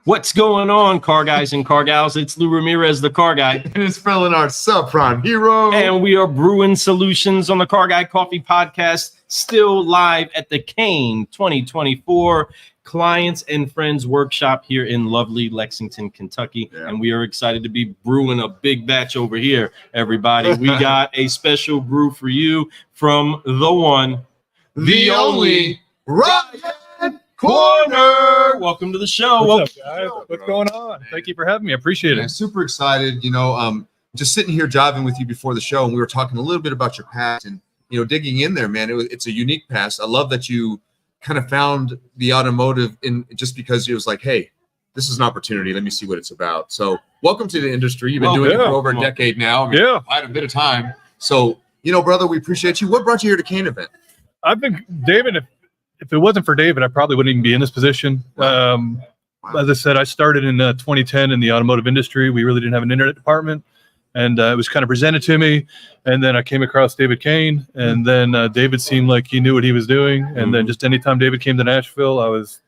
What's going on, car guys and car gals? It's Lou Ramirez, the car guy. And it's Felon, our subprime hero. And we are brewing solutions on the Car Guy Coffee Podcast, still live at the Kain 2024 Clients and Friends Workshop here in lovely Lexington, Kentucky. Yeah. And we are excited to be brewing a big batch over here, everybody. We got a special brew for you from the one, the only, Ryan Corner. Welcome to the show. What's up, guys? What's going on? Thank you for having me. I appreciate it. I'm super excited. Just sitting here driving with you before the show, and we were talking a little bit about your past and, digging in there, man. It's a unique past. I love that you kind of found the automotive in just because it was like, hey, this is an opportunity. Let me see what it's about. So welcome to the industry. You've been doing it for over a decade now. Quite a bit of time. So, brother, we appreciate you. What brought you here to Kain event? I've been, David, if it wasn't for David, I probably wouldn't even be in this position. Wow. As I said, I started in 2010 in the automotive industry. We really didn't have an internet department, and it was kind of presented to me. And then I came across David Kain, and then David seemed like he knew what he was doing. And then just anytime David came to Nashville, I was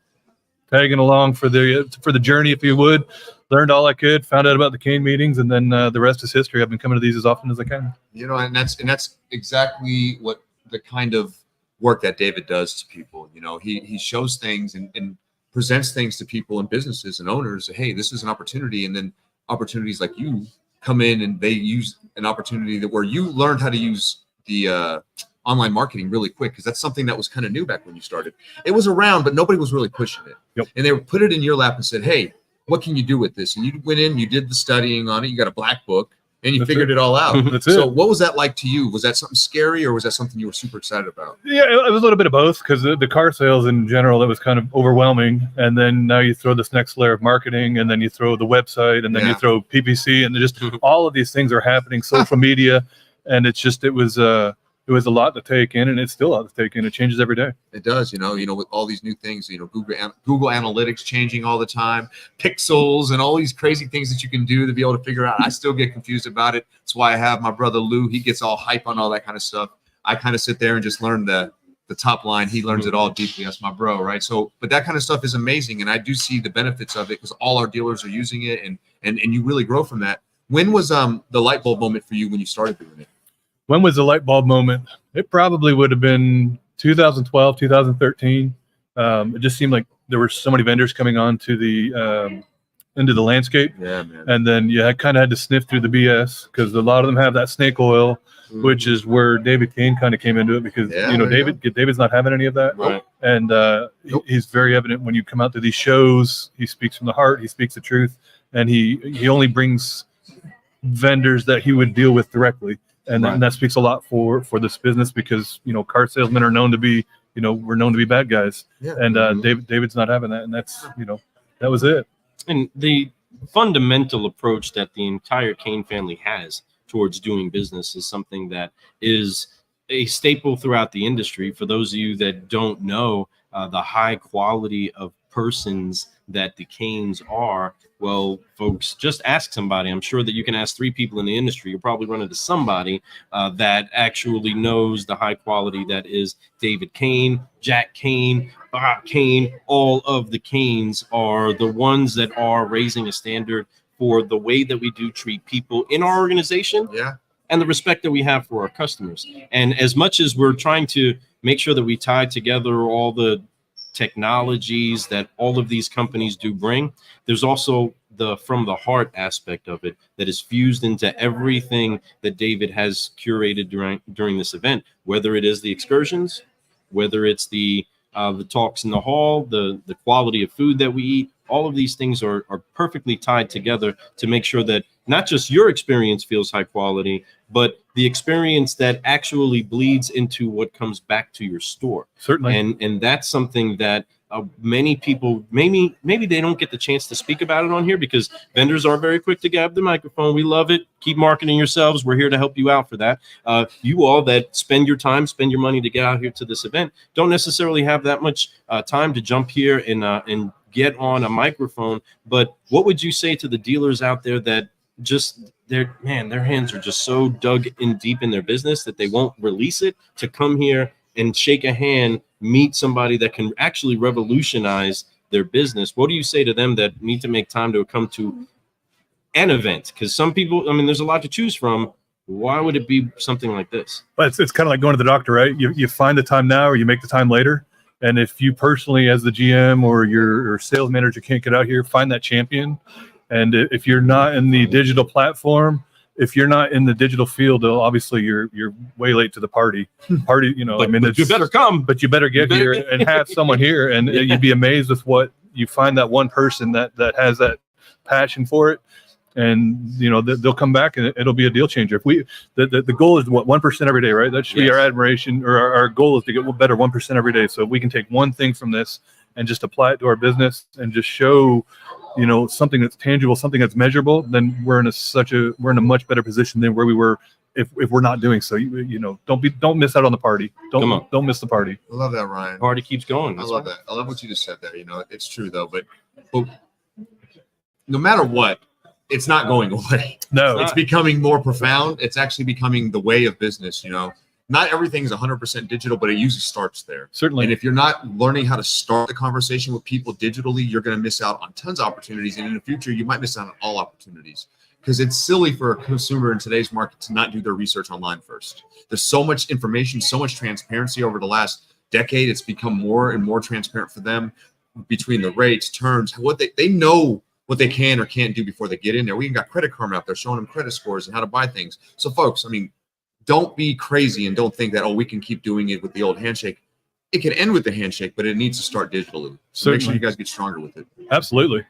tagging along for the journey, if you would. Learned all I could, found out about the Kain meetings, and then the rest is history. I've been coming to these as often as I can. And that's exactly what the kind of work that David does to people. He shows things and presents things to people and businesses and owners. Hey, this is an opportunity. And then opportunities like you come in and they use an opportunity where you learned how to use the online marketing really quick, because that's something that was kind of new back when you started. It was around, but nobody was really pushing it. Yep. And they put it in your lap and said, hey, what can you do with this? And you went in, you did the studying on it. You got a black book. And you figured it all out. So what was that like to you? Was that something scary, or was that something you were super excited about? Yeah, it was a little bit of both, because the car sales in general, it was kind of overwhelming. And then now you throw this next layer of marketing, and then you throw the website, and then you throw PPC, and just all of these things are happening, social media. And it was a lot to take in, and it's still a lot to take in. It changes every day. It does, with all these new things, Google Analytics changing all the time, pixels, and all these crazy things that you can do to be able to figure out. I still get confused about it. That's why I have my brother Lou. He gets all hype on all that kind of stuff. I kind of sit there and just learn the top line. He learns it all deeply. That's my bro, right? So, but that kind of stuff is amazing, and I do see the benefits of it because all our dealers are using it, and you really grow from that. When was the light bulb moment for you when you started doing it? When was the light bulb moment? It probably would have been 2012, 2013. It just seemed like there were so many vendors coming on to into the landscape. Yeah, man. And then you kind of had to sniff through the BS, because a lot of them have that snake oil, which is where David Kain kind of came into it, because David's not having any of that. Right. And he's very evident when you come out to these shows. He speaks from the heart. He speaks the truth, and he only brings vendors that he would deal with directly. And that speaks a lot for this business, because car salesmen are known to be we're known to be bad guys. Yeah. And David's not having that, and that's that was it. And the fundamental approach that the entire Kain family has towards doing business is something that is a staple throughout the industry. For those of you that don't know, the high quality of persons that the Kains are, well, folks, just ask somebody. I'm sure that you can ask 3 people in the industry. You'll probably run into somebody that actually knows the high quality that is David Kain, Jack Kain, Bob Kain. All of the Kains are the ones that are raising a standard for the way that we do treat people in our organization. Yeah. And the respect that we have for our customers. And as much as we're trying to make sure that we tie together all the technologies that all of these companies do bring, there's also the from the heart aspect of it that is fused into everything that David has curated during this event, whether it is the excursions, whether it's the talks in the hall, the quality of food that we eat. All of these things are perfectly tied together to make sure that not just your experience feels high quality, but the experience that actually bleeds into what comes back to your store. Certainly. And that's something that many people, maybe they don't get the chance to speak about it on here, because vendors are very quick to grab the microphone. We love it. Keep marketing yourselves. We're here to help you out for that. You all that spend your time, spend your money to get out here to this event, don't necessarily have that much time to jump here and get on a microphone. But what would you say to the dealers out there that just their hands are just so dug in deep in their business that they won't release it, to come here and shake a hand, meet somebody that can actually revolutionize their business, what do you say to them that need to make time to come to an event? Because some people, I mean, there's a lot to choose from. Why would it be something like this? But it's kind of like going to the doctor, right? You find the time now, or you make the time later. And if you personally, as the GM or your sales manager, can't get out here, find that champion. And if you're not in the digital platform, if you're not in the digital field, obviously you're way late to the party. You know, But, I mean, but you better come. but you better get here and have someone here, and you'd be amazed with what you find. That one person that has that passion for it, and you know they'll come back, and it'll be a deal changer. If the goal is what, 1% every day, right? That should be our admiration, or our goal is to get better 1% every day. So if we can take one thing from this and just apply it to our business and just show, you know, something that's tangible, something that's measurable, then we're in a much better position than where we were if we're not doing so. You know, don't miss out on the party. Don't miss the party. I love that, Ryan. Party keeps going. I love that. I love what you just said there. You know, it's true though, but no matter what, it's not going away. No, It's becoming more profound. It's actually becoming the way of business. You know, not everything is 100% digital, but it usually starts there. Certainly. And if you're not learning how to start the conversation with people digitally, you're going to miss out on tons of opportunities. And in the future, you might miss out on all opportunities, because it's silly for a consumer in today's market to not do their research online first. There's so much information, so much transparency over the last decade. It's become more and more transparent for them between the rates, terms, what they know what they can or can't do before they get in there. We even got Credit Karma out there showing them credit scores and how to buy things. So folks, I mean, don't be crazy and don't think that, oh, we can keep doing it with the old handshake. It can end with the handshake, but it needs to start digitally. So make sure you guys get stronger with it. Absolutely.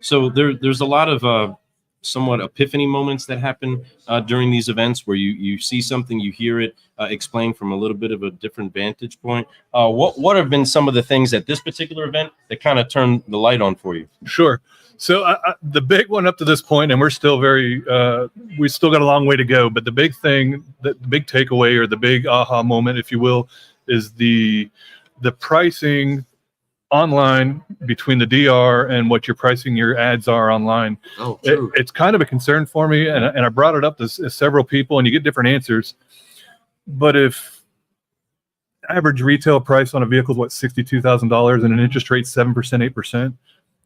So there's a lot of somewhat epiphany moments that happen during these events where you see something, you hear it explained from a little bit of a different vantage point. What have been some of the things at this particular event that kind of turned the light on for you? Sure. So the big one up to this point, and we're still we still got a long way to go, but the big thing, the big takeaway, or the big aha moment, if you will, is the pricing online between the DR and what you're pricing your ads are online. Oh, true. It's kind of a concern for me, and I brought it up to several people, and you get different answers. But if average retail price on a vehicle is what, $62,000, and an interest rate 7%, 8%.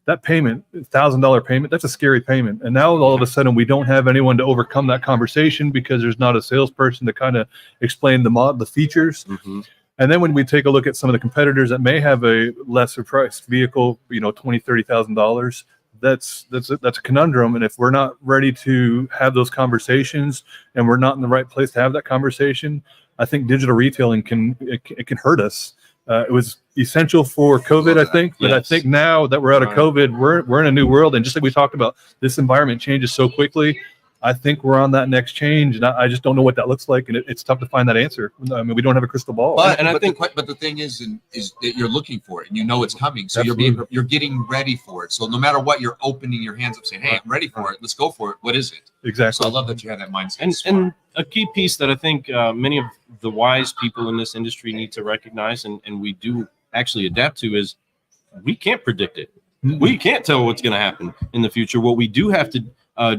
That payment, $1,000 payment, that's a scary payment. And now all of a sudden we don't have anyone to overcome that conversation because there's not a salesperson to kind of explain the features. Mm-hmm. And then when we take a look at some of the competitors that may have a lesser priced vehicle, you know, $20,000, $30,000, that's a conundrum. And if we're not ready to have those conversations and we're not in the right place to have that conversation, I think digital retailing can hurt us. It was essential for COVID, I think, but I think now that we're out of COVID, we're in a new world. And just like we talked about, this environment changes so quickly. I think we're on that next change, and I just don't know what that looks like, and it's tough to find that answer. I mean, we don't have a crystal ball. But the thing is that you're looking for it, and you know it's coming, so you're getting ready for it. So no matter what, you're opening your hands up, saying, "Hey, I'm ready for it. Let's go for it. What is it?" Exactly. So I love that you have that mindset. And a key piece that I think many of the wise people in this industry need to recognize, and we do actually adapt to, is we can't predict it. Mm-hmm. We can't tell what's going to happen in the future. What we do have to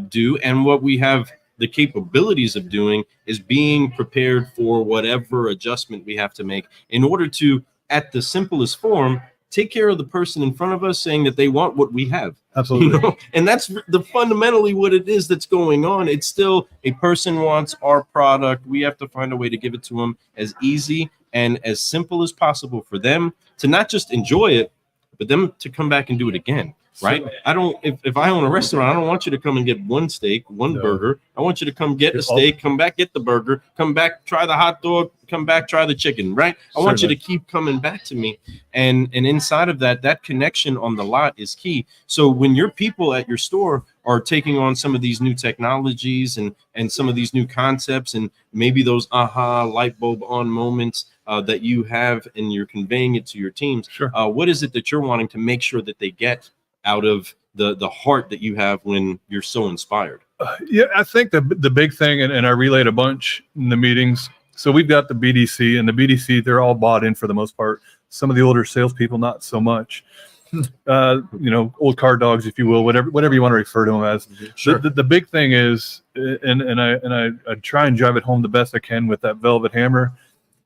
do, and what we have the capabilities of doing, is being prepared for whatever adjustment we have to make in order to, at the simplest form, take care of the person in front of us saying that they want what we have. Absolutely. You know? And that's fundamentally what it is that's going on. It's still a person wants our product. We have to find a way to give it to them as easy and as simple as possible for them to not just enjoy it, but them to come back and do it again. Right? I don't, if I own a restaurant, I don't want you to come and get one steak, one burger. I want you to come get a steak, come back, get the burger, come back, try the hot dog, come back, try the chicken, right? I want you to keep coming back to me. And inside of that connection on the lot is key. So when your people at your store are taking on some of these new technologies and some of these new concepts, and maybe those aha light bulb on moments that you have, and you're conveying it to your teams, sure. What is it that you're wanting to make sure that they get out of the heart that you have when you're so inspired? Yeah, I think the big thing, and I relayed a bunch in the meetings. So we've got the BDC, and the BDC, they're all bought in for the most part. Some of the older salespeople, not so much. You know, old car dogs, if you will, whatever you want to refer to them as. Sure. The big thing is, and I try and drive it home the best I can with that velvet hammer,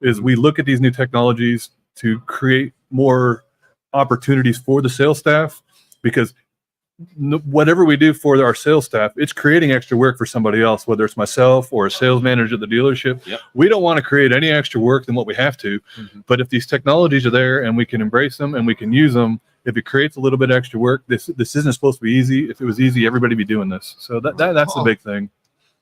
is we look at these new technologies to create more opportunities for the sales staff, because whatever we do for our sales staff, it's creating extra work for somebody else, whether it's myself or a sales manager at the dealership. Yep. We don't want to create any extra work than what we have to. But if these technologies are there and we can embrace them and we can use them, if it creates a little bit extra work, this isn't supposed to be easy. If it was easy, everybody would be doing this. So that's the big thing.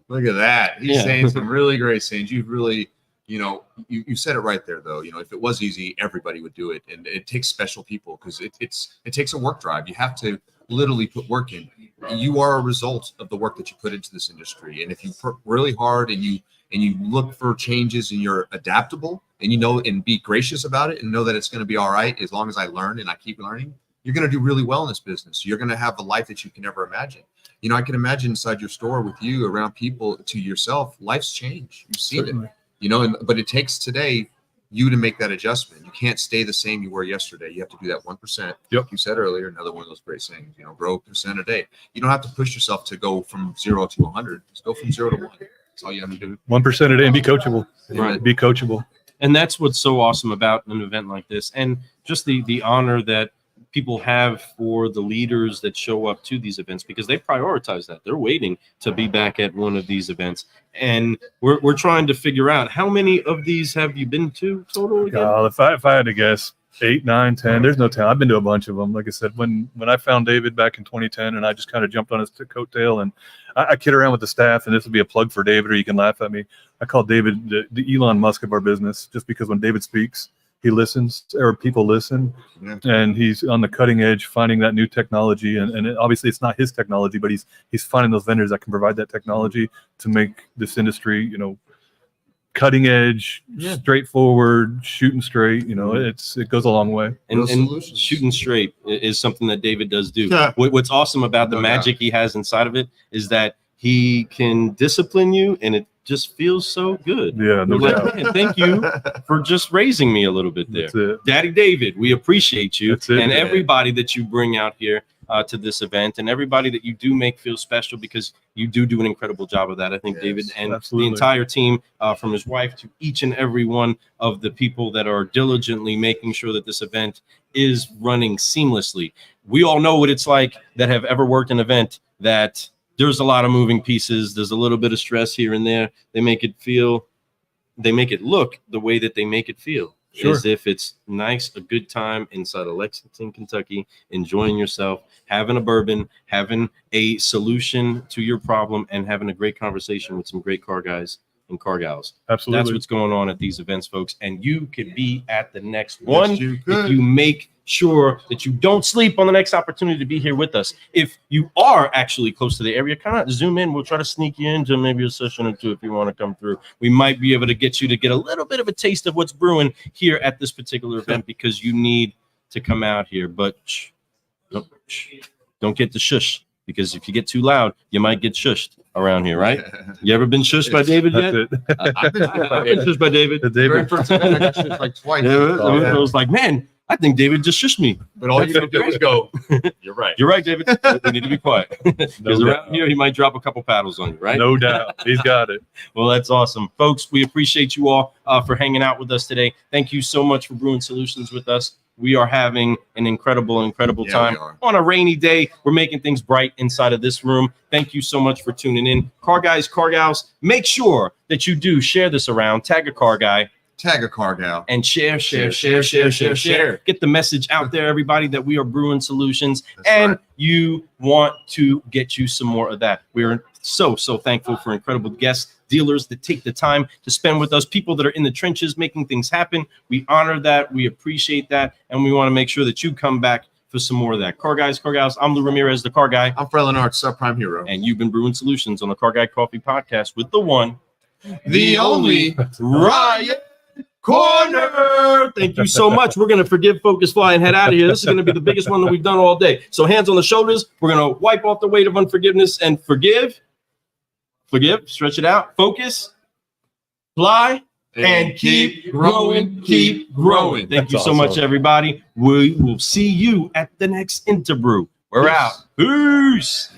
Look at that. He's saying some really great things. You've really, you said it right there, though. If it was easy, everybody would do it. And it takes special people, because it takes a work drive. You have to literally put work in. You are a result of the work that you put into this industry. And if you work really hard and you look for changes and you're adaptable and and be gracious about it and know that it's going to be all right as long as I learn and I keep learning, you're going to do really well in this business. You're going to have a life that you can never imagine. I can imagine inside your store with you, around people, to yourself, life's changed. You've seen it, but it takes today you to make that adjustment. You can't stay the same you were yesterday. You have to do that 1%. Yep. You said earlier, another one of those great sayings, grow % a day. You don't have to push yourself to go from 0 to 100. Just go from 0 to 1. That's all you have to do. 1% a day and be coachable. Right. Be coachable. And that's what's so awesome about an event like this, and just the honor that people have for the leaders that show up to these events, because they prioritize that. They're waiting to be back at one of these events. And we're trying to figure out, how many of these have you been to total again? If I had to guess, 8, 9, 10. There's no 10. I've been to a bunch of them. Like I said, when I found David back in 2010, and I just kind of jumped on his coattail, and I kid around with the staff, and this will be a plug for David, or you can laugh at me. I call David the Elon Musk of our business, just because when David speaks, he listens, or people listen, and he's on the cutting edge, finding that new technology. And obviously it's not his technology, but he's finding those vendors that can provide that technology to make this industry, cutting edge, straightforward, shooting straight. It goes a long way. And shooting straight is something that David does do. What's awesome about the magic he has inside of it is that he can discipline you, and it just feels so good. Yeah, no doubt. Man, thank you for just raising me a little bit there. Daddy David, we appreciate you, and everybody that you bring out here to this event, and everybody that you do make feel special, because you do an incredible job of that. I think David and the entire team, from his wife to each and every one of the people that are diligently making sure that this event is running seamlessly. We all know what it's like that have ever worked an event, that there's a lot of moving pieces. There's a little bit of stress here and there. They make it look the way that they make it feel. Sure. As if it's nice, a good time inside of Lexington, Kentucky, enjoying yourself, having a bourbon, having a solution to your problem, and having a great conversation with some great car guys and car gals. Absolutely. That's what's going on at these events, folks. And you could be at the next one if you make sure that you don't sleep on the next opportunity to be here with us. If you are actually close to the area, kind of zoom in. We'll try to sneak you into maybe a session or two if you want to come through. We might be able to get you to get a little bit of a taste of what's brewing here at this particular event, because you need to come out here. But don't get the shush, because if you get too loud, you might get shushed around here, right? You ever been shushed by David yet? I've been shushed by David. Very first event, I got shushed like twice. I was like, man, I think David just shushed me. But all you got to do is go, you're right. You're right, David. We need to be quiet. Because around here, he might drop a couple paddles on you, right? No doubt. He's got it. Well, that's awesome. Folks, we appreciate you all for hanging out with us today. Thank you so much for brewing solutions with us. We are having an incredible time on a rainy day. We're making things bright inside of this room. Thank you so much for tuning in. Car guys, car gals, make sure that you do share this around. Tag a car guy. Tag a car gal. And share. Get the message out there, everybody, that we are brewing solutions. You want to get you some more of that. We're so thankful for incredible guests, dealers that take the time to spend with us, people that are in the trenches making things happen. We honor that. We appreciate that. And we want to make sure that you come back for some more of that. Car guys, car gals, I'm Lou Ramirez, the car guy. I'm Fred Leonard, subprime hero. And you've been brewing solutions on the Car Guy Coffee Podcast with the one, the only Ryan Corner. Thank you so much. We're going to forgive, focus, fly, and head out of here. This is going to be the biggest one that we've done all day. So hands on the shoulders. We're going to wipe off the weight of unforgiveness and forgive, stretch it out, focus, fly, and keep growing, keep growing. Thank you so much, everybody. We will see you at the next Interbrew. We're out. Peace.